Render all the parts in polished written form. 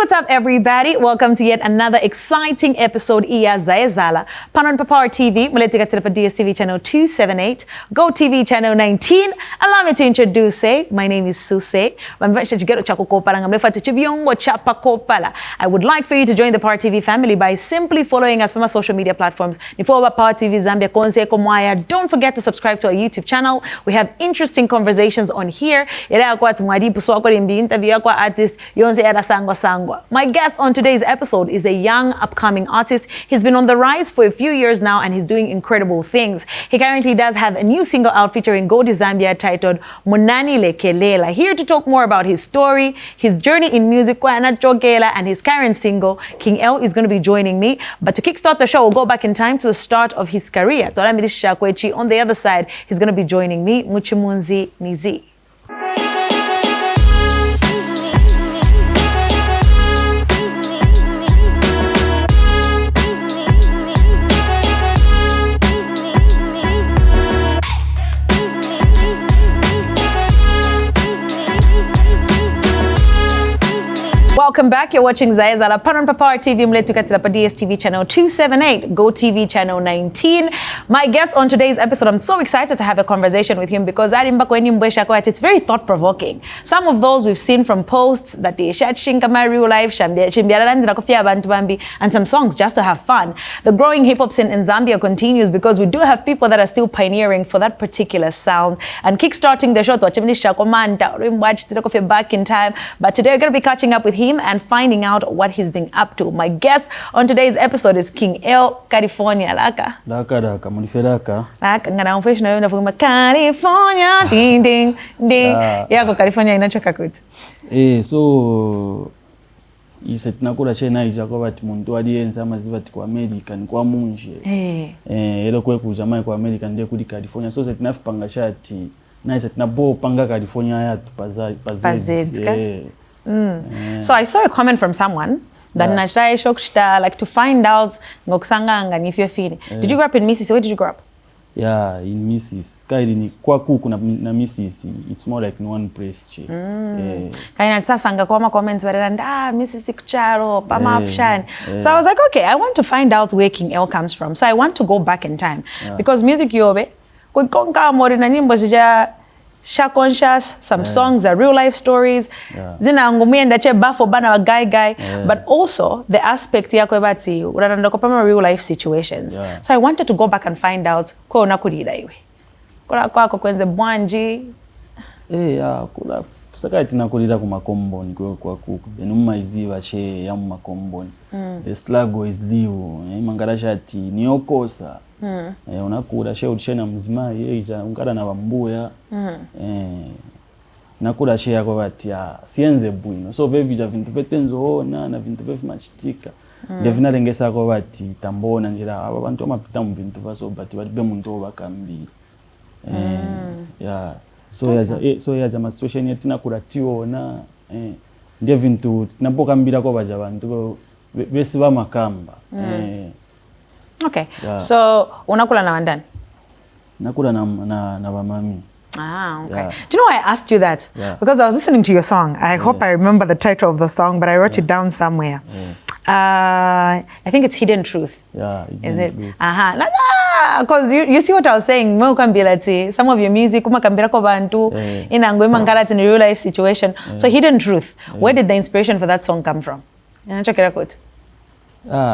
What's up, everybody? Welcome to yet another exciting episode iya Zaye Zahala. Panon Papar TV, muletika tira pa DStv channel 278, GOtv channel 19. Allow me to introduce, my name is Suecey. I would like for you to join the Power TV family by simply following us from our social media platforms. Power TV Zambia, don't forget to subscribe to our YouTube channel. We have interesting conversations on here. My guest on today's episode is a young upcoming artist. He's been on the rise for a few years now and he's doing incredible things. He currently does have a new single out featuring GOtv Zambia titled Munani Lekelela. Here to talk more about his story, his journey in music, and his current single, King L, is going to be joining me. But to kickstart the show, we'll go back in time to the start of his career. On the other side, he's going to be joining me, Muchimunzi Nizi. Welcome back. You're watching Zaye Zahala Panon Papar TV mletukatira pa DStv channel 278, GOtv channel 19. My guest on today's episode, I'm so excited to have a conversation with him because it's very thought-provoking. Some of those we've seen from posts that they shared my real life and some songs just to have fun. The growing hip-hop scene in Zambia continues because we do have people that are still pioneering for that particular sound and kickstarting the show back in time. But today we're going to be catching up with him and finding out what he's been up to. My guest on today's episode is King L, California. Laka. Mulifedaka. Laka, ngana unfresh na California, ding, ding, ding. Yako California inachoka kuti. So, iset nakula chena ijako bati muntu aliyenza amaziva ti kwa America ni kwa munje. Elo kwe kujamai kwa America ndiye kudi California. So set nafipanga shati. Na iset nabo panga California yatu pazed. So I saw a comment from someone that like to find out if you're feeling. Did you grow up in Mississippi? Where did you grow up? Yeah, in Mississippi. Kaili kwa kuku na Mississippi. It's more like in one place. Kaina sasanga kwa comments Mississippi charo pama option. So I was like, okay, I want to find out where King L comes from. So I want to go back in time because music yobe kukonka mori na nyimbo zija conscious, some songs are real life stories. Zina ngumienda che bafo bana wa guy. But also the aspect ya kwebati unatanda kupama real life situations. So I wanted to go back and find out kwa unakurida iwe. Kwa kwenze bwanji. Kula sakati nakurida kumakomboni kwa kuku. Enuma iziva che ya makomboni. The struggle is real. Mangarashati niokosa. Unakura she uchena mzima yeja ungara na bambuya nakura she yako bati sienze bwino so bevija vintu vetenzo na vintu vefimachitika definitely ngesa ko bati tambona njira aba bantu amapita mu vintu vaso bati balibe muntu obakambira so yaza ma situation yetina kuratiwo na ndiye vintu nabokambira ko baja bantu besi ba makamba Okay. So unakula na wandani? Nakula na bamami. Okay. Do you know why I asked you that? Because I was listening to your song. I hope I remember the title of the song, but I wrote it down somewhere. I think it's Hidden Truth. Is it? Because you see what I was saying. Some of your music kumakambira kwa bantu inangwe mangala in a real life situation. So Hidden Truth. Where did the inspiration for that song come from?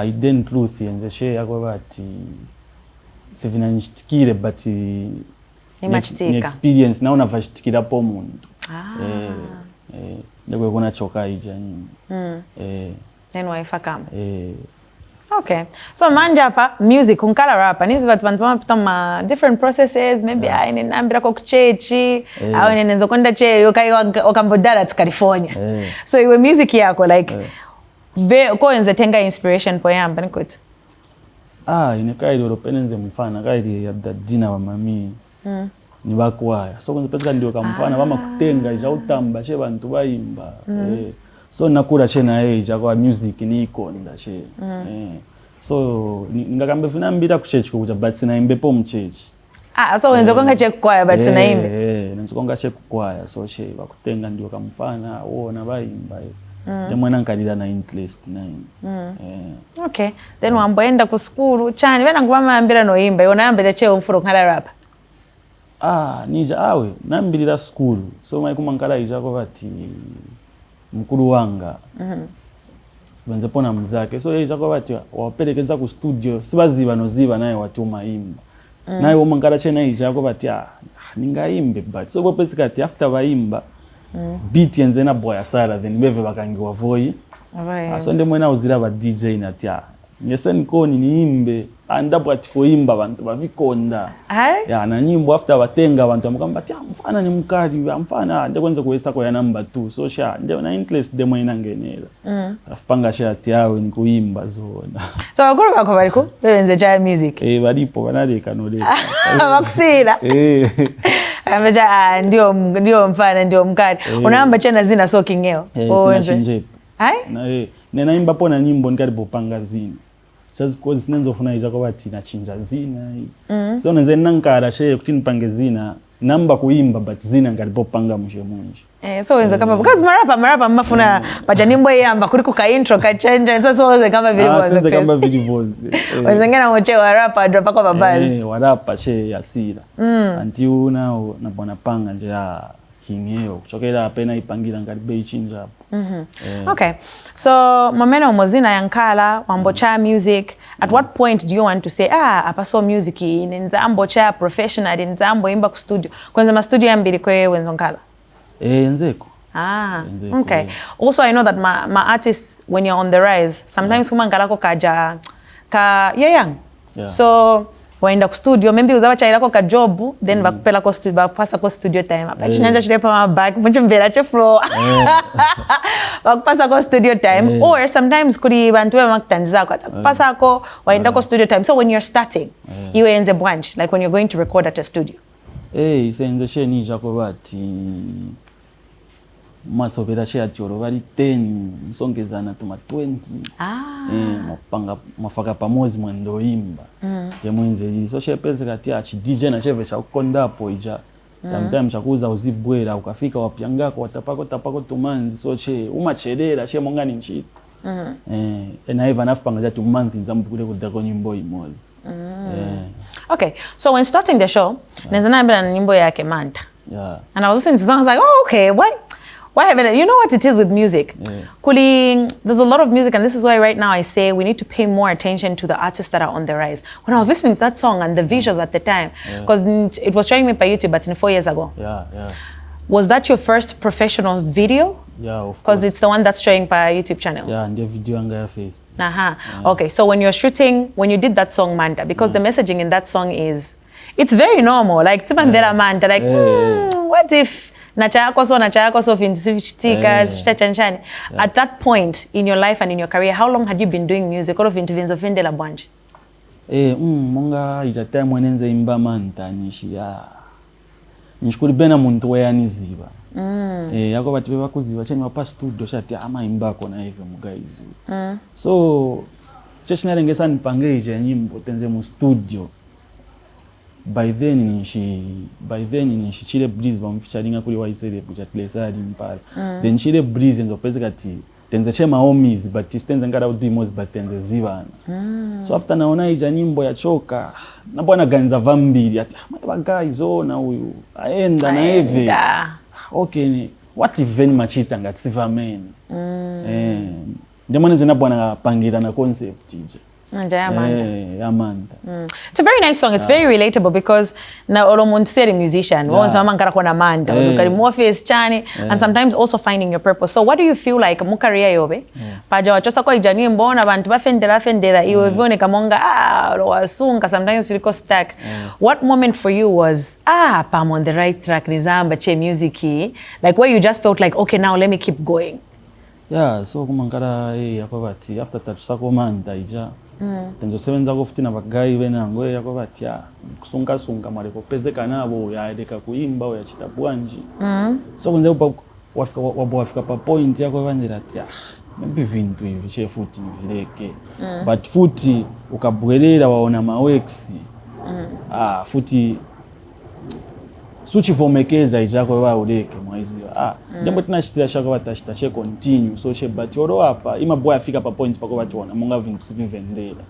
Hidden Truth yenze she yako bati sivina nchitikire but ni experience naona vashitikira po muntu ndekwe kuna choka ija nyinyi then waifa kama okay, so manja hapa music unkala rapa nizi vatu vantu ma different processes maybe nambira kwa kuchechi au nenenzo kwenda che yokai okambodara to California so iwe music yako like ko enze tenga inspiration po yamba nikuti inekaidi oropenenze mfana kaidi ya dina wa mami ni bakwaya so kwenye pesa ndio kamfana bama kutenga ija utamba che bantu bayimba so nakura che na ija kwa music ni ikonda che so ngakambe funa mbira kuchechi kuja but sina imbepo mchechi so wenze konga che kwaya but tunaimbe nenzo konga che kwaya so che bakutenga ndio kamfana wona bayimba ndemwena nkalira na interest nayo. Okay, then wamboenda ku school chani vena ngubama ambira no imba yona ambira che umfuro nkala rapa. Nija awe nambilira school so mai kumankala ijako bati mkuru wanga benze pona mzake so ijako bati wapelekeza ku studio sibaziba noziba naye watuma imba naye womankala chena ijako bati ningaimbe but so bopesikati after baimba beat yenze na boya sala then beve bakangiwa voi so ndemwena uzira ba DJ nati ngese nikoni niimbe andabwa tikoimba abantu bavikonda na nyimbo after batenga abantu amukamba mfana ni mukali mfana ndekwenza kuwesa ko ya number 2 so sha ndena interest demo inangenela afupanga sha tiawe ni kuimba zona so bakuru bako bariko benze ja music balipo banaleka noleka bakusira ameja ndio mfana ndio mkali unaamba chena zina soaking eo onje na nena imba pona nyimbo ngalipo panga zina just because sinenzofuna izako bati nachinja zina so nenze nankara she kuti nipange zina namba kuimba but zina ngalipo panga mushe munje so wenza kama because marapa mafuna paja nyimbo yamba kuri ku ka intro ka change so wenza kama vile voice wenza kama vile voice wenza ngena moche wa rapa drop kwa babazi warapa she yasira anti unao na bona panga nje ya kingeo kuchokera pena ipangira ngalibe ichinja. Okay, so mameno mozina yankala wambocha music. At what point do you want to say apaso music in Zambocha professional in Zambo imba ku studio? Kwenza ma studio yambiri kwe wenzonkala. Nzeko. Nzeko, okay. Also I know that my artists when you're on the rise sometimes kumankala ko kaja ka young. So waenda ku studio maybe uzawa chaira ko ka job then bakupela ko studio bakupasa ko studio time apa chinanja chile pa back mpunchu mbera che flow bakupasa ko studio time or sometimes kuri bantu ba makutanza ko kupasa ko waenda ko studio time so when you're starting you enze branch like when you're going to record at a studio isenze sheni jako bati masobera she achoro bali 10 msongezana tuma 20 mapanga mafaka pamozi mwendo imba yemwenze so she pese kati achi DJ na cheve cha kukonda hapo ija sometimes chakuza uzibwera ukafika wapyangako watapako tumanzi so che umacherera she mongani nchi na even after panga tu month nzambu kule kudako nyimbo imozi okay so when starting the show nezana mbele na nyimbo yake Manta and I was listening to songs like okay why haven't you know what it is with music? Kuli, there's a lot of music and this is why right now I say we need to pay more attention to the artists that are on the rise. When I was listening to that song and the visuals at the time, because it was showing me by YouTube, but 4 years ago. Was that your first professional video? Yeah, of course. Because it's the one that's showing by YouTube channel. Yeah, and the video anga face. Okay, so when you're shooting, when you did that song Manta, because the messaging in that song is, it's very normal. Like Timbera Manta, like what if nachayako so vinzivichitika chanchani. At that point in your life and in your career, how long had you been doing music? All of vinzo findela bwanji. Monga ija time mwenenze imba Manta nishikuri bena muntu weyaniziba. Yako bati bakuziba cheni wapa studio shati ama imbako na hivyo mugaizu. So cheshinarengesa nipangeje nyimbo tenze mu studio. By then nishi chile breeze bamfeaturinga kuri waisere kuja tlesari mpala then chile breeze ndo pese kati tenze chema homies but tenze ngara udimos but tenze zibana so after naona ija nyimbo ya choka na bwana ganza vambiri ati ba guys na huyu aenda na eve okay what even machita ngati siva men ndemone zina bwana pangira na concept ije Manta. It's a very nice song. It's very relatable because na olomontseri musician. Manta. And sometimes also finding your purpose. So what do you feel like mukaria yobe? Paja wachosa kwa ijani mbona bantu bafendela iwe vione kamonga wasunga sometimes you go stuck. What moment for you was I'm on the right track nizamba che music like where you just felt like okay now let me keep going. Yeah, so kumankara yakobati after tatusako Manta ija tenzo sevenza ko fitina bagayi benango yakobati kusunga mareko pezeka nabo yaedeka kuimba ya chitabwanji so kunze wafika pa point yako banjira ati maybe vintu hivi che futi vileke but futi ukabwelera waona mawex futi suchivomekeza ichako wauleke mwaiziwa ndembo tinachitira shaka batashita she continue so she but oro apa imaboya afika pa point pako batona munga vintu sivivendera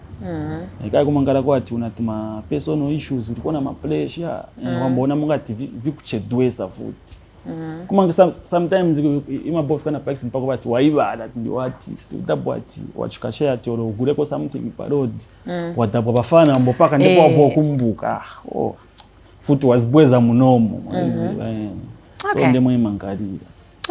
ikai kumangala kwati unatuma personal issues ulikona ma pressure wambona munga TV vikuchedwesa futi kumanga sometimes imaboya kana pax mpako bati waibala ndi wati studabwati wachukashare ati oro uguleko something parod wadabwa bafana mbopaka ndipo abo kumbuka futhi wazibweza munomo okay. So ndemo imangalira.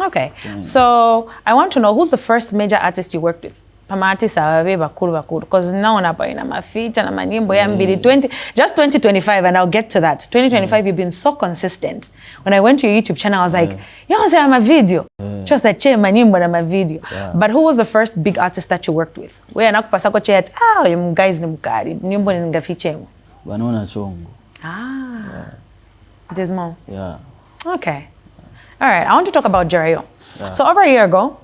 Okay. So I want to know who's the first major artist you worked with? Pama artists ababe bakulu because now napa ina mafeature na manyimbo ya 2025 and I'll get to that. 2025 you've been so consistent. When I went to your YouTube channel I was like, yo say I'm a video. Just like che manyimbo na ma video. But who was the first big artist that you worked with? We anakupasa ko che you guys ni mukari. Nyimbo ni ngafichemo. Banona chongo. Dismal. Yeah. Okay. All right. I want to talk about Jerayo. So over a year ago,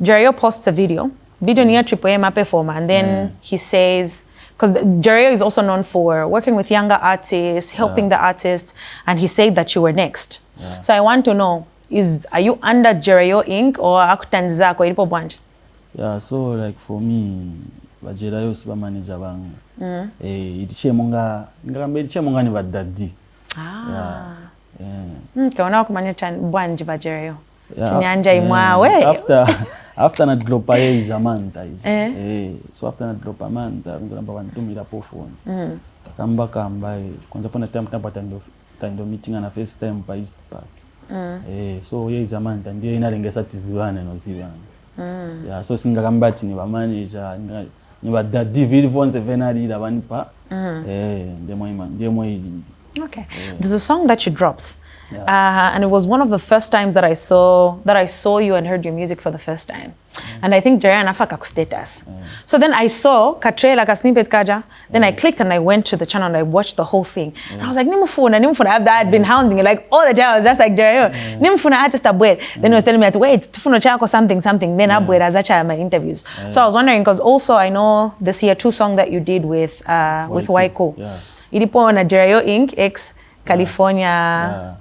Jerayo posts a video near Triple M performer, and then he says, because Jerayo is also known for working with younger artists, helping the artists, and he said that you were next. So I want to know, are you under Jerayo Inc. or akutanza kwa ilipo bwanje? Yeah. So like for me, Jerayo siba manager bangu. Idiche monga ni badadi. Kaona kumanya bwanje ba Jerayo. Chinyanja imwawe. After na dropa ye jamanta so after na dropa manta nzamba bantumira po phone. Kamba kwanza pona time tando meeting na first time pa East Park. So ye jamanta ndiye inalengesa tizibane no zibane. Yeah, so singakambati ni ba manager ni ba daddy vili vonze venali la banipa ndemo ili. Okay. There's a song that you dropped. And it was one of the first times that I saw you and heard your music for the first time. And I think Jerayo anafaka ku status. So then I saw Katre like a snippet kaja. Then I clicked and I went to the channel and I watched the whole thing. And I was like, Nimufuna. I had been hounding it like all the time. I was just like, Jerayo, Nimufuna artist abwed. Then he was telling me to wait, Tufuno chako something. Then abwed azacha my interviews. So I was wondering, because also I know this year 2 song that you did with Waiko. Ilipo na Jerayo Inc. X California.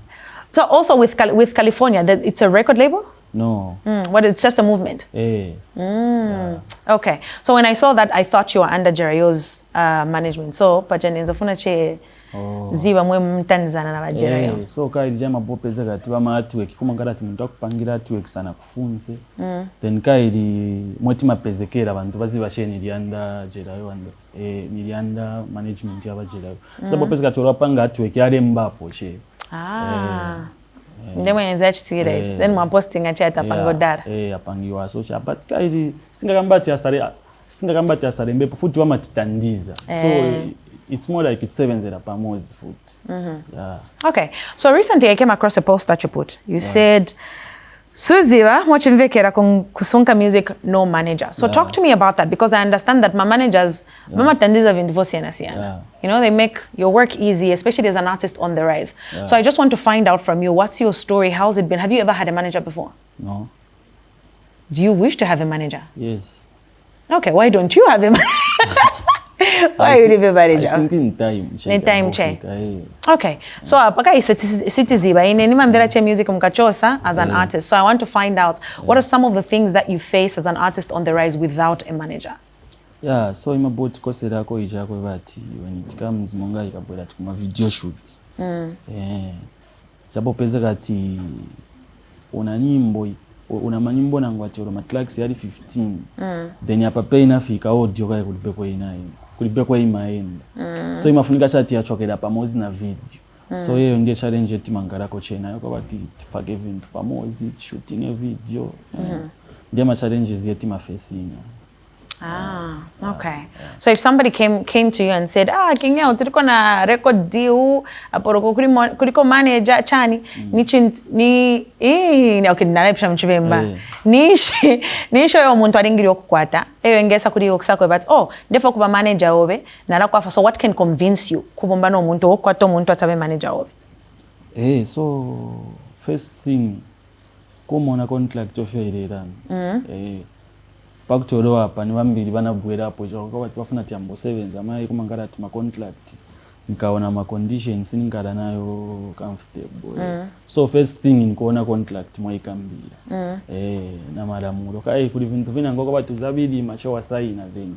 So also with California, that it's a record label? No. What? It's just a movement? Okay. So when I saw that, I thought you were under Jerayo's management. So pajani nzafuna che ziwa mwe mtanzana na Jerayo. So kai jama bopeza gati ba artwork kumangala ati muntu akupangira artwork sana kufunze. Then kai mweti mapezekera abantu bazibashene lianda Jerayo ando nilianda management ya Jerayo. So bopeza gati orapanga artwork yale mbapo che. Ndemo yenza chitire then mwa posting acha tapango dara apangiwa so cha but kai singakambati asare mbepo futi wa matitandiza so it's more like it's 7 pamozi futi. Okay, so recently I came across a post that you put. You said Suziwa mochimvekera kusunka music no manager. So talk to me about that, because I understand that my managers mama tandiza vindivosi yanasiana. You know, they make your work easy, especially as an artist on the rise. So I just want to find out from you, what's your story? How's it been? Have you ever had a manager before? No. Do you wish to have a manager? Yes. Okay, why don't you have a manager? Why you leave a manager? I think in time check. Okay. So apaka citiziba ine nimamvera che music mkachosa as an artist. So I want to find out what are some of the things that you face as an artist on the rise without a manager? Yeah, so imaboti kosera ko ijako bati when it comes monga ikabwera tukuma video shoot. Sababu peza kati una manyimbo nangu ati uro matracks yali 15. Then hapa pay inafika audio kai kulipekwa kulipekwa imaenda. So imafunika chati ya chokera pamozi na video. So hiyo ndiye challenge yetu mangarako chena yoko bati tufake vintu pamozi shooting a video. Ndiye ma challenges yetu mafacing. Okay. So if somebody came to you and said, Kenya utiriko na record deal aporoko kuliko manager chani okay nalipsha mchibemba nisho yo muntu aringiri okukwata eyo engesa kuri okusakwe but ndefo kuba manager obe nalakwafa. So what can convince you kubomba no muntu okukwata omuntu atabe manager obe? So first thing kumona contract offerera pakutoro hapa ni vambiri vanabwera apo chako bafuna tiambo 7 amai kumangara ati ma contract nikaona ma conditions ningala nayo comfortable. So first thing nikuona contract mwaikambira na malamulo kai kuli vintu vina ngoko batu zabidi macho wa sign then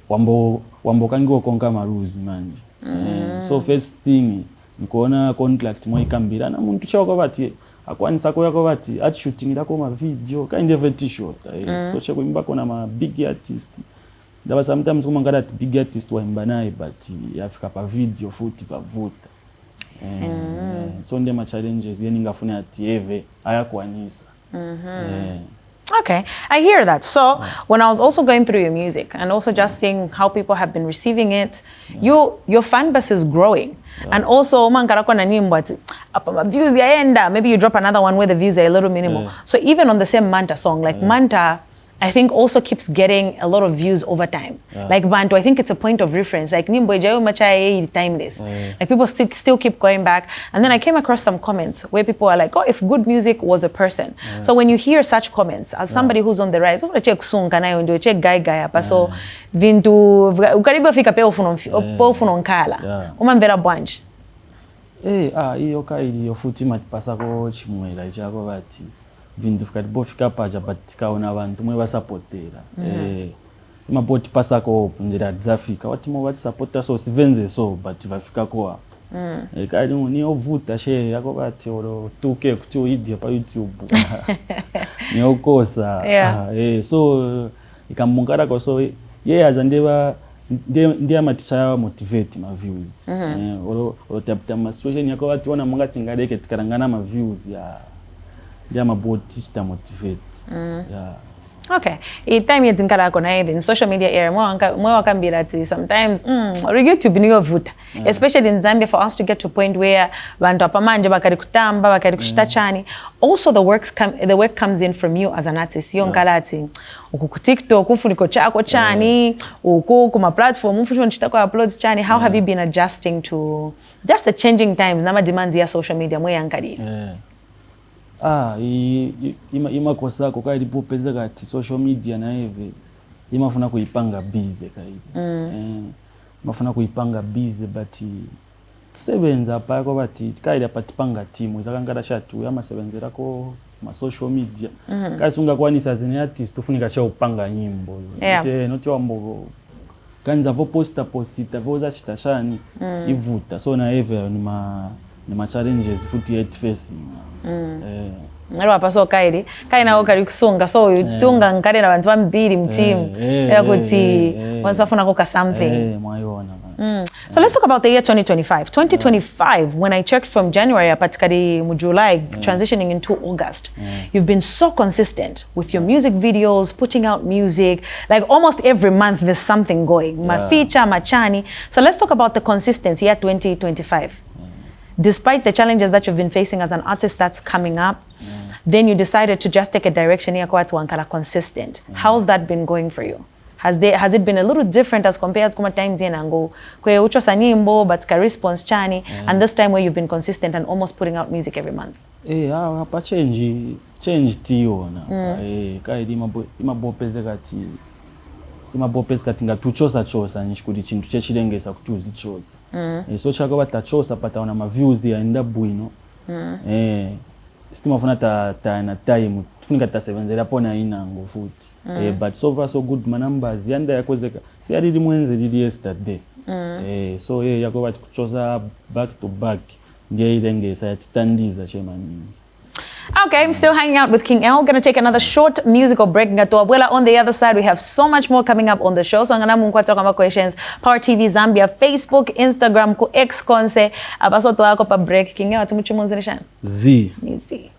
wambo kangiwo konka maruzi manje. So first thing nikuona contract mwaikambira na muntu chako bati akwanisa ko yako bati at shooting lako ma video kind of a t-shirt. So chako imbako na ma big artist. Daba sometimes kuma ngada big artist wa imba naye but yafika pa video futi pa vuta. So nde ma challenges yeni ngafuna ati eve ayakwanisa. Okay, I hear that. So when I was also going through your music and also just seeing how people have been receiving it, your fan base is growing. And also views yaenda, maybe you drop another one where the views are a little minimal. So even on the same Manta song, like Manta, I think also keeps getting a lot of views over time. Like Bantu, I think it's a point of reference. Like Nimbo Macha timeless. Like people still keep going back. And then I came across some comments where people are like, oh, if good music was a person. So when you hear such comments, as somebody who's on the rise, oh, check sung kana yo check guy apa so vintu ukaribu fika pe ofunon kala. Umamvera bwanji. Iyo kaidi yofuti matipasa ko chimwela ichako bati. Vindu fikatibofika paja but tikaona abantu mwe basapotera maboti pasako njira dzafika watimo wati supporta so sivenze so but vafika kwa kali ni ovuta share yako bati oro 2k kuti uidya pa YouTube ni okosa so ikamungara ko so azandeva ndiye maticha ya motivate ma views oro tapta ma situation yako bati wana mungati ngadeke tikarangana ma views ya maboti ta motivate. Okay. Time yetinkala kona even social media era mwe wakambira ati sometimes YouTube niyo vuta. Especially in Zambia for us to get to a point where bantu apamanje bakari kutamba bakari kushita chani. Also the work comes in from you as an artist. Yo nkala ati uku TikTok ufuniko chako chani uku kuma platform ufuniko nchitako uploads chani. How have you been adjusting to just the changing times nama demands ya social media mwe yankali? Ima kosa ko kaidi popeza kati social media na hivi imafuna kuipanga busy kaidi mafuna kuipanga busy but sevenza pa ko bati kaidi apatipanga timu izakangada shatu ama sevenzera ko ma social media kasunga kwanisa zine artist ufunika cha upanga nyimbo noti wambo kanza vo posta voza chitashani ivuta so na hivi ni ma challenges futi at facing Nalo apaso kaidi kaina okari kusunga so sunga ngare na bantu bambiri mtimu yakuti wasafuna koka something So let's talk about the year 2025. 2025, when I checked from January apatikadi mu July transitioning into August, you've been so consistent with your music videos, putting out music, like almost every month there's something going. Ma feature, machani. So let's talk about the consistency year 2025. Despite the challenges that you've been facing as an artist that's coming up, then you decided to just take a direction here kwa tuankala consistent. How's that been going for you? Has it been a little different as compared to times yenango kwe ucho sanimbo but ka response chani and this time where you've been consistent and almost putting out music every month? Hapa change tiona. Kaidi imabopeze kati imabopeze kati ngatuchosa nishikudi chintu chechilengesa kutuzi chosa. So chako batachosa pataona ma views ya enda bwino. Stima funa ta na time tufunika ta 7 pona inango futi. But so far so good, my numbers yanda yakozeka si ari limwenze didi yesterday. So yako bati kuchosa back to back ndiye ilengesa yatitandiza chema nyingi. Okay, I'm still hanging out with King L. Gonna take another short musical break. On the other side, we have so much more coming up on the show. So I'm gonna move to questions. Power TV Zambia, Facebook, Instagram, ku X konse. Abaso to ako pa break. King L, atimuchu munzirishan. Z. Easy.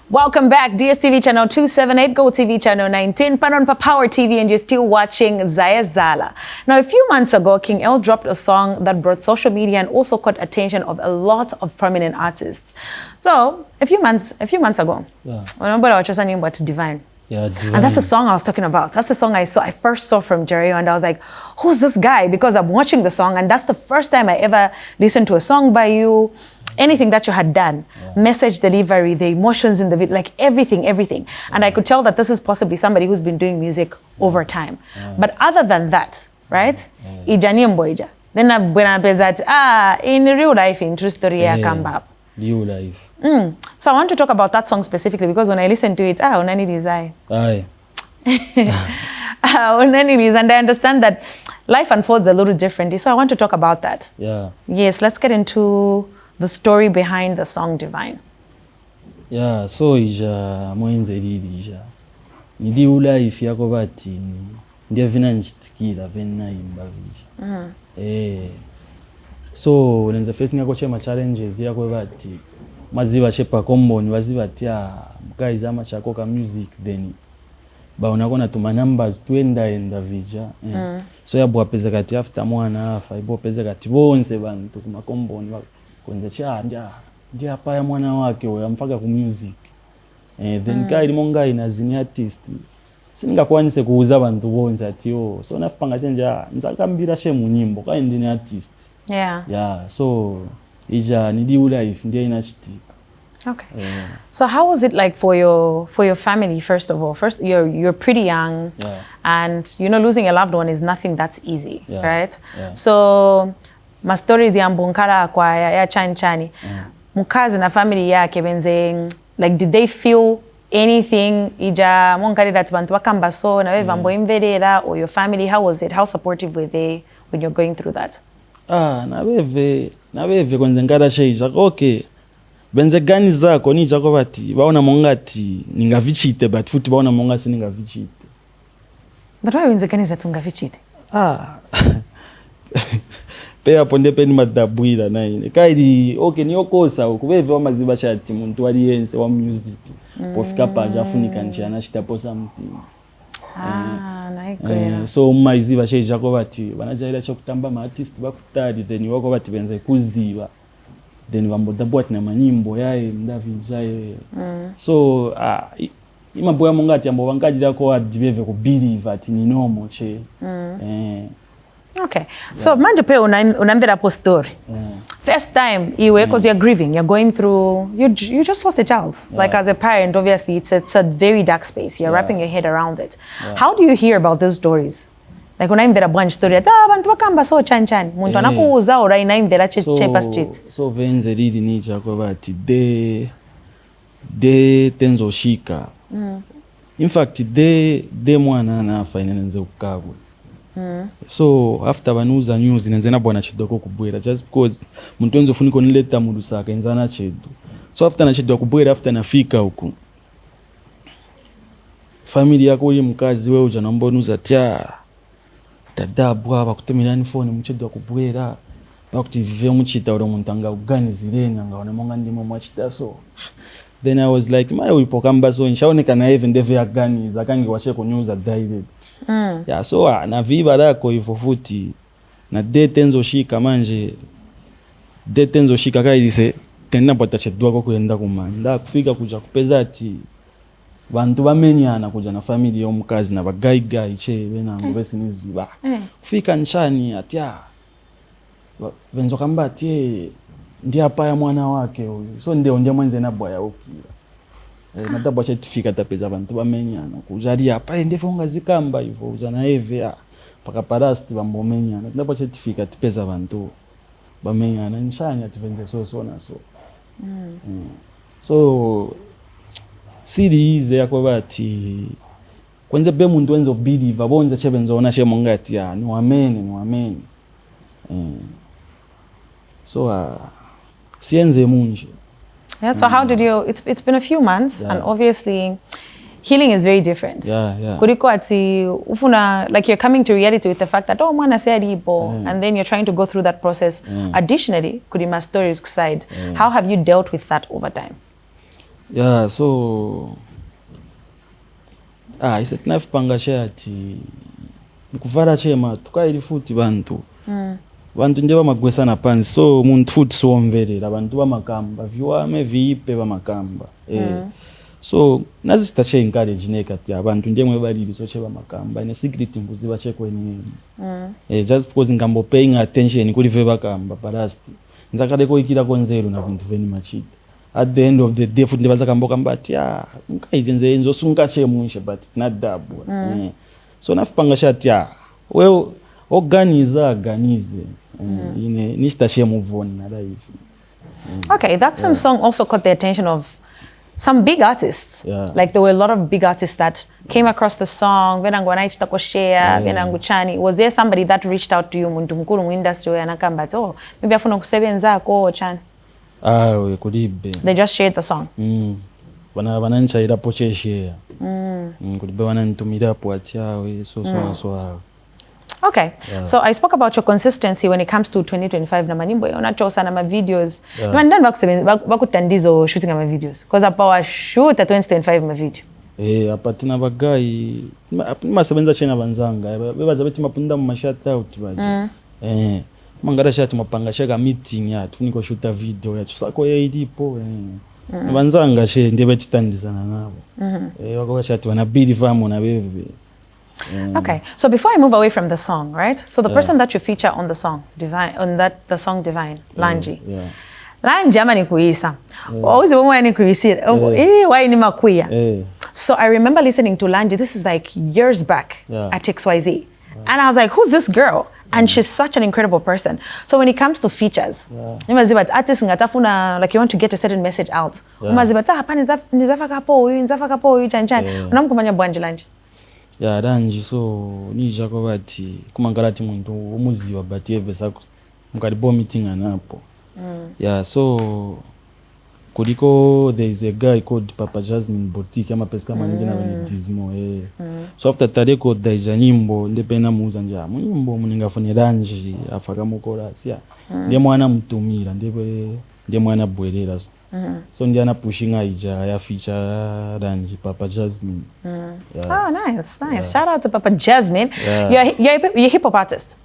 Welcome back, DStv channel 278, GOtv channel 19, Panon pa Power TV, and you're still watching Zaye Zahala. Now, a few months ago, King L dropped a song that brought social media and also caught attention of a lot of prominent artists. So, a few months ago, when I was Divine, Yeah, and that's the song I was talking about. That's the song I first saw from Jerry, and I was like, who's this guy? Because I'm watching the song, and that's the first time I ever listened to a song by you. Anything that you had done, message delivery, the emotions in the video, like everything. And I could tell that this is possibly somebody who's been doing music over time. But other than that, right? Ijani mboija. Then when I that, in real life, in true story, I come back. Real life. So I want to talk about that song specifically because when I listen to it, unani desire. Aye. And I understand that life unfolds a little differently. So I want to talk about that. Yeah. Yes, let's get into the story behind the song Divine. Yeah, so ija mwenze lili ija. Ndi life yako bati ndiye vina nchitikira vena imba vija. So lenza first ngako chema challenges yako bati maziva chepa common waziva tia guys ama chako ka music then baona kona tuma numbers twenda vija. So yabwa peza kati after mwana afa ibo peza kati bonse bantu kuma common kwenza cha ndia hapa ya mwana wake wewe amfaka ku music. Then kai limonga inazini artist singakwanise kuuza abantu bonse ati so nafipanga chenja nzakambira she mu nyimbo kai ndine artist. Yeah, so ija nidi life ndiye inachitika. Okay. So how was it like for your family first of all? First you're pretty young, and losing a loved one is nothing that's easy, right? So my stories ya mbunkara kwa ya chanchani. Mukazi na family yake benze, like did they feel anything ija monkari that bantu bakamba so na wewe vambo imverera, or your family, how was it? How supportive were they when you're going through that? Na beve kwenze ngara sheija okay. Benze gani zako ni jako bati baona mongati ningavichite but futi baona monga siningavichite. But why benze gani zatu ngavichite? Pe aponde pe ni madabwira na ine kaidi okay ni okosa ukubeve wa maziba chati muntu wali yense wa music pofika paja afunika nchana chitapo something. So maiziba che jako bati banajaira cho kutamba ma artist bakutari then wako bati benze kuziba then vamboda bwati na manyimbo yae ndavijaye. So imaboya mongati ambo bankajira ko adiveve ku believe ati ni normal che. Okay. So manje pe unambira hapo story. First time iwe because you're grieving, you're going through, you just lost a child. Like as a parent, obviously it's a very dark space. You're wrapping your head around it. How do you hear about these stories? Like unaimbera branch story bantu bakamba so chanchani muntu anakuuza ora inaimbera chepa street. So venze lili ni chako bati de tenzo shika. In fact de mwana nafa inenze ukabwe. So after banuza news inenze na bwana chidoko kubwera just because muntu enzo funiko nileta mudu saka enzana chedu. So after na chidoko kubwera after nafika huko family yako uli mkazi wewe uja nambonuza tia dadabwa bakutemirani phone muchedo kubwera bakutive muchita uri muntu anga uganizireni anga one monga ndimo mwachita. So then I was like my ulipokamba so nshaoneka na even deve aganiza kangi wache kunyuza direct. Yeah, so na viba lako hivyo futi na detenzo shika manje detenzo shika kailise tena pata chedwa ko kuenda kumanda kufika kuja kupeza ati bantu bamenyana kuja na family yo mukazi na bagaigai che bena ngobesi niziba kufika nchani atia benzo kamba ati ndi hapa ya mwana wake huyu so ndiye mwenze na boya ukira natabwa che tufika tapeza bantu bamenyana kujali hapa ndefo ngazikamba hivyo ujana eve paka parasti bambomenyana natabwa che tufika tipeza bantu bamenyana nchani ativende so na so. So siri ize yako bati kwenze be muntu wenzo believe bonze chebenzo ona shemo ngati ni wameni. So sienze munje. Yeah, so how did you it's been a few months and obviously healing is very different. Kuriko ati ufuna like you're coming to reality with the fact that mwana said ipo and then you're trying to go through that process. Additionally, kurima stories kuside. How have you dealt with that over time? Yeah, so isetnafu pangashe ati nikuvara chema tukaili futi bantu bantu nje bamagwesa na pansi so muntu futi so mverera bantu bamakamba viwame viipe bamakamba So nazi sitache encourage nekati abantu ndemwe balili so cheba makamba ine secret mbuziba chekweni just because ngambo paying attention kuli ve bakamba balast nzakade ko ikira konzero na kuntu veni machita at the end of the day futhi baza kambo kambati unkayizenze enzo sunkache munshe but not double so nafipanga shati well organize ine nisitache move on na life. Okay, that same song also caught the attention of some big artists. Like there were a lot of big artists that came across the song. Was there somebody that reached out to you muntu mkuru mu industry we anakamba maybe afuna kusebenza ko chani? We kulibe. They just shared the song. Banancha ira poche share. Kulibe banantumira po atyawe so. Okay, so I spoke about your consistency when it comes to 2025 na manimbo unachosa na ma videos. Ndani bakutandizo shooting ama videos because apa shoot at 2025 ma video. Apatina bagai masebenza chena banzanga bebaza beti mapunda mu mashut out baje. Mangara shot mapanga shaka meeting ya tufuniko shoota video ya tusako ilipo banzanga she ndebe titandizana nabo. Wako shot wanabidi famu na bebe. Okay, so before I move away from the song, right? So the person that you feature on the song Divine, the song Divine, Lanji. Lanji ama ni kuisa. Ozi wamwe ni kuisira. Why ni makuya. So I remember listening to Lanji, this is like years back at XYZ. And I was like, who's this girl? And she's such an incredible person. So when it comes to features, artists ngatafuna, like you want to get a certain message out. Hapa nizafaka po chanchan. Unamkumanya bwanje Lanji. Ranji so nija ko bati kumangarati muntu umuziwa but yevesa mukalibo meeting anapo. So kuliko there is a guy called Papa Jasmine Boutique ama peska maningina bani dismo so after tare ko daija nyimbo ndepena muza nja nyimbo muningafone Ranji afaka mukora sia ndiye mwana mtumira ndiye mwana bwerera so ndiye ana pushing aija ya feature Ranji Papa Jasmine. Oh, nice. Shout out to Papa Jasmine. You're a hip hop artist.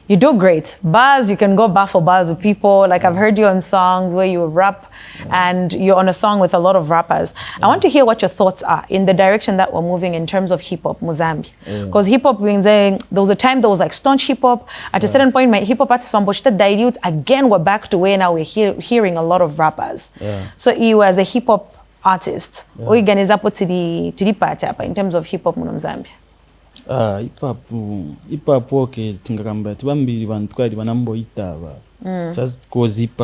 You do great. Bars, you can go bar for bars with people. Like I've heard you on songs where you rap and you're on a song with a lot of rappers. I want to hear what your thoughts are in the direction that we're moving in terms of hip hop, Mozambique. Because hip hop, there was a time there was like staunch hip hop. At a certain point, my hip hop artists from Bochita dilute. Again, we're back to where now we're hearing a lot of rappers. So you as a hip hop artist, organize up to the party in terms of hip hop in Zambia. Hip hop okay tingakamba tibambiri bantu kwali banambo itaba just because hip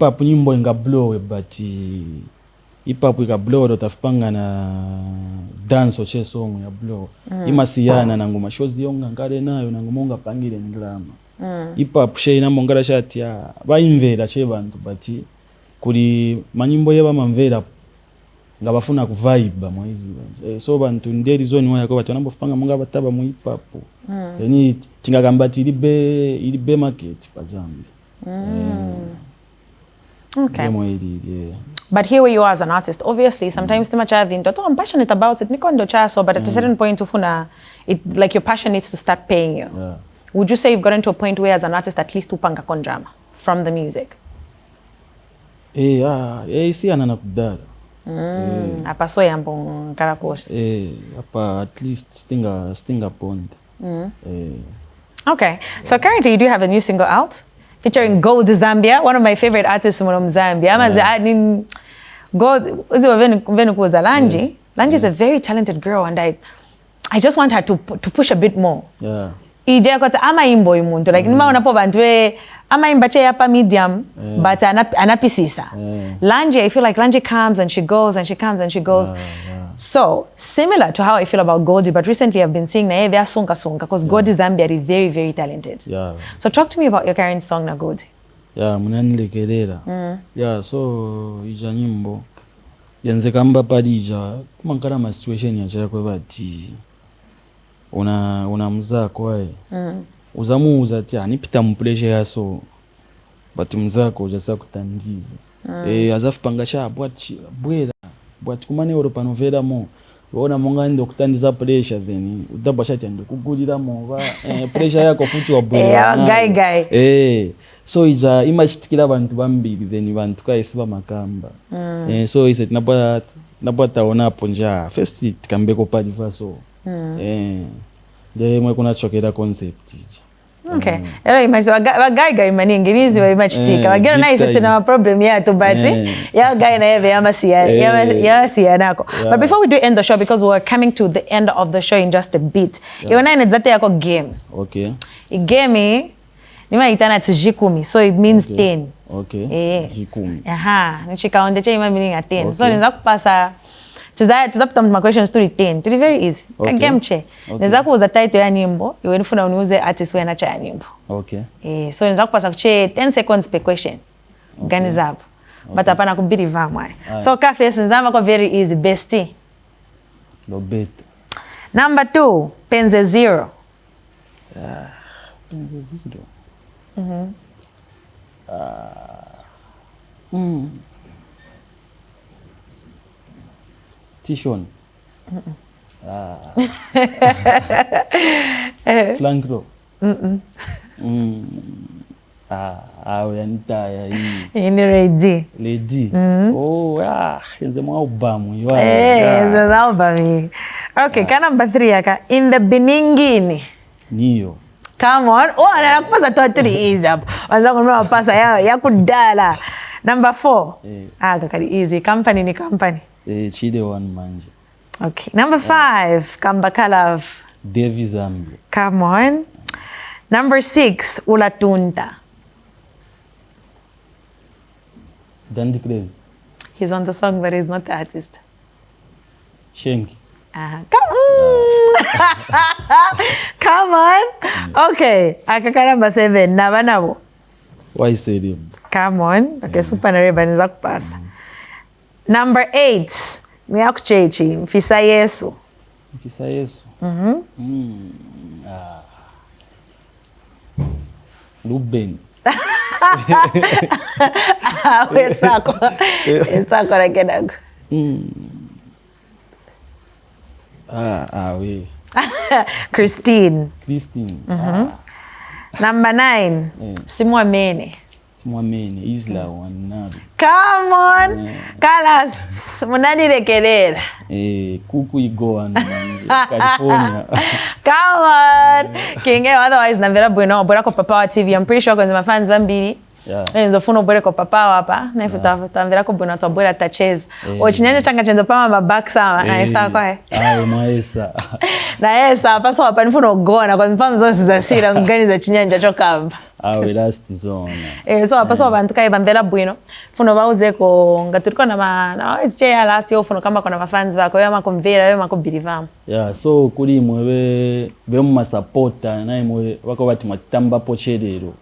hop nyimbo inga blow but hip hop ika blow dotafipanga na dance oche song ya blow imasiyana na ngoma shows yonga ngale nayo na ngoma nga pangire nglama hip hop she ina mongala shati ya baimvera che bantu but kuli manyimbo yeba mamvera ngabafuna kuvibe mwizi so bantu nderi zone waya ko batonambo fanga munga bataba mu hip hop yani tingagamba ilibe market pa Zambia. Okay. But here where you are as an artist, obviously sometimes too much I'm passionate about it niko ndo chaso but at a certain point ufuna it like your passion needs to start paying you. Would you say you've gotten to a point where as an artist at least upanga kondrama from the music? Si anana kudala. Apa so yambo karakos. Apa at least stinga pond. Okay, so currently you do have a new single out featuring GOtv Zambia, one of my favorite artists from Zambia. Lanji. Lanji is a very talented girl, and I just want her to push a bit more. Ije kota ama imbo imuntu like nima unapo bantu ama imbache yapa medium but anapisisa. Lanji, I feel like Lanji comes and she goes and she comes and she goes. So similar to how I feel about GOtv, but recently I've been seeing na sunka because GOtv Zambia is very, very talented. So talk to me about your current song na GOtv. Munanilekelera. So ija nyimbo yanze kamba padija kumankala ma situation ya chakwe bati una mzako wae uzamuuza tia nipita mpressure yaso but mzako ujasa kutangiza azafu pangasha bwati kumane Europa novela mo Ona monga ndo kutandiza pressure then udabasha cyane kugurira moba pressure yako futi wa bwera guy so iza imachitikira abantu bambiri then bantu kaisiba makamba so is it nabata ona ponja first tikambeko paliva so ndio mwe kuna chokera concept ije. Okay. Ero imagine guy maningirizi wa imachitika. Wagero na ise tuna problem ya to but ya guy na yeve yamasia nako. But before we do end the show, because we're coming to the end of the show in just a bit. Iwana inadzate yako game. Okay. Game nima itana tijikumi, so it means 10. Okay. Jikumi. Nchikaonde cha ima meaning 10. So niza kupasa tuzapita my questions to 10. To be very easy. Game che. Niza kuuza title ya nyimbo, iwe nifuna uniuze artist wena cha ya nyimbo. Okay. So niza kupasa kuche 10 seconds per question. Gani zabu. But hapana kubiri vamwa. So ka face nzama kwa very easy. Bestie. No bet. Number 2, Penze Zero. Penze Zero. Tishon. Flankro. Yanita ya hii. Ini Lady. Oh, yenze mwa ubamu. Yenze mwa ubamu. Okay, ka number 3 yaka. In the Beningini. Niyo. Come on. Anakupasa totally easy hapo. Wanzangu nima wapasa ya kudala. Number 4. Kakari easy. Company ni company. Chide one manje. Okay. Number 5. Kambakalav. DStv Zambia. Come on. Number 6. Ulatunta. Dandy Crazy. He's on the song, but he's not the artist. Shenki. Come on. Okay. Akaka number 7. Nabanabo. Why say him? Come on. Okay, super nareba niza kupasa. Number 8. Miyakuchechi. Mfisa Yesu. Mfisa Yesu. Ruben. Wesako na kedago. We. Christine. Number 9. Simwamene. Isla wanabi. Come on. Kalas. Munadi rekelera. Kuku igoa California. Come on. Kinge, otherwise navera bueno bora ko Papa TV. I'm pretty sure my fans vambiri. Enzo funo bora ko Papa hapa. Na ifuta navera ko bueno to bora tacheza. Ochinyanja changa chenzo pama mabak sawa. Na esa kwa. Maesa. Na esa paso hapa nifuno gona kwa mfano zote za sira ngani za chinyanja chokamba. Last zone. So hapa so abantu kai bambera bueno. Funo bauze ko ngaturiko na iche ya last yo funo kama kuna mafans bako yo makomvera yo makobirivamu. So kuri mwe be mu supporta na mwe wako bati matamba pocherero.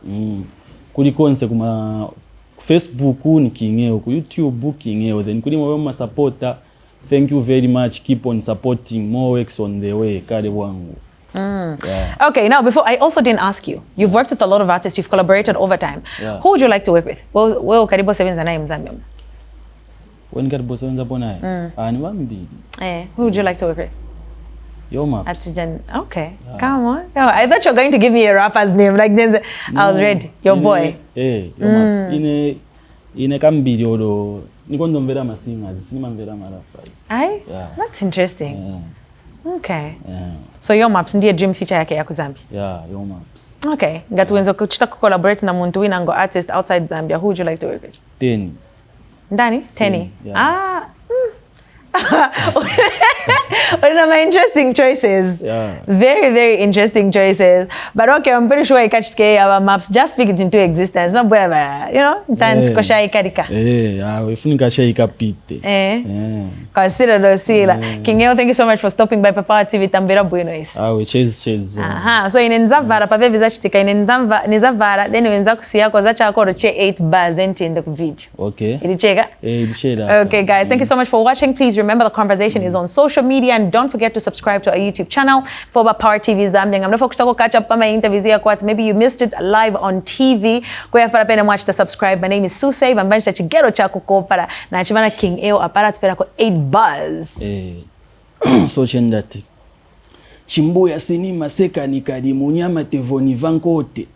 Kuri konse kuma Facebook ni kingeo, ku YouTube kingeo, then kuri mwe mu supporta. Thank you very much. Keep on supporting. More works on the way. Kare wangu. Okay, now before I also didn't ask you. You've worked with a lot of artists. You've collaborated over time. Who would you like to work with? Well, Karibo Sevenza na Zambia. When Karibo Sevenza bona, ani wambi. Who would you like to work with? Yoma. Okay, come on. Oh, I thought you were going to give me a rapper's name. Like then I was ready. Your boy. Yoma. Ine kambiri oro. Nikondo mvera masingers. Sinima mvera rappers. That's interesting. Okay. So your maps ndiye dream feature yake ya Zambia. Your maps. Okay. Ngati wenzo kuchita collaborate na muntu wina ngo artist outside Zambia. Who would you like to work with? Teni. Ndani? Teni. One of my interesting choices. Very, very interesting choices. But okay, I'm pretty sure I catch our maps. Just speak it into existence. Not whatever, you know. Kosha ikarika. Ifunika shaika pite. Consider dosila. Kingeo, thank you so much for stopping by Papa TV. Tambira buenois. Chase. So in Nzavara, pave vizachitika in Nzavara. Then wenza kusiya ko zacha ko roche 8 bars enti in the video. Okay. Ilicheka? Ilicheka. Okay, guys, thank you so much for watching. Please remember the conversation is on social media, and don't forget to subscribe to our YouTube channel for Power TV Zambia. I'm not focused to catch up on my interviews here. Maybe you missed it live on TV. Go ahead and watch the subscribe. My name is Suecey. I'm Chigero Chako Kopara. Na chimana King Eo aparat pera ko 8 bars. so chendati chimboya sinima sekani kali munyama tevoni vankote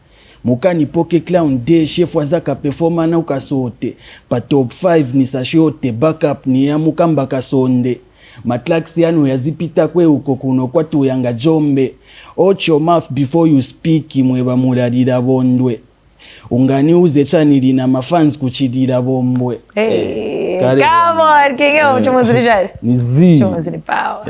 mukani poke clown de chef wazaka performa na ukasote pa top 5 ni sashote backup ni ya mukamba kasonde matrax yanu yazipita kwe uko kuno kwatu yanga jombe watch your mouth before you speak mweba muladira bondwe ungani uze chanili na mafans kuchidira bombwe Come on, King, chumuziri jari. Nizi. Chumuziri power.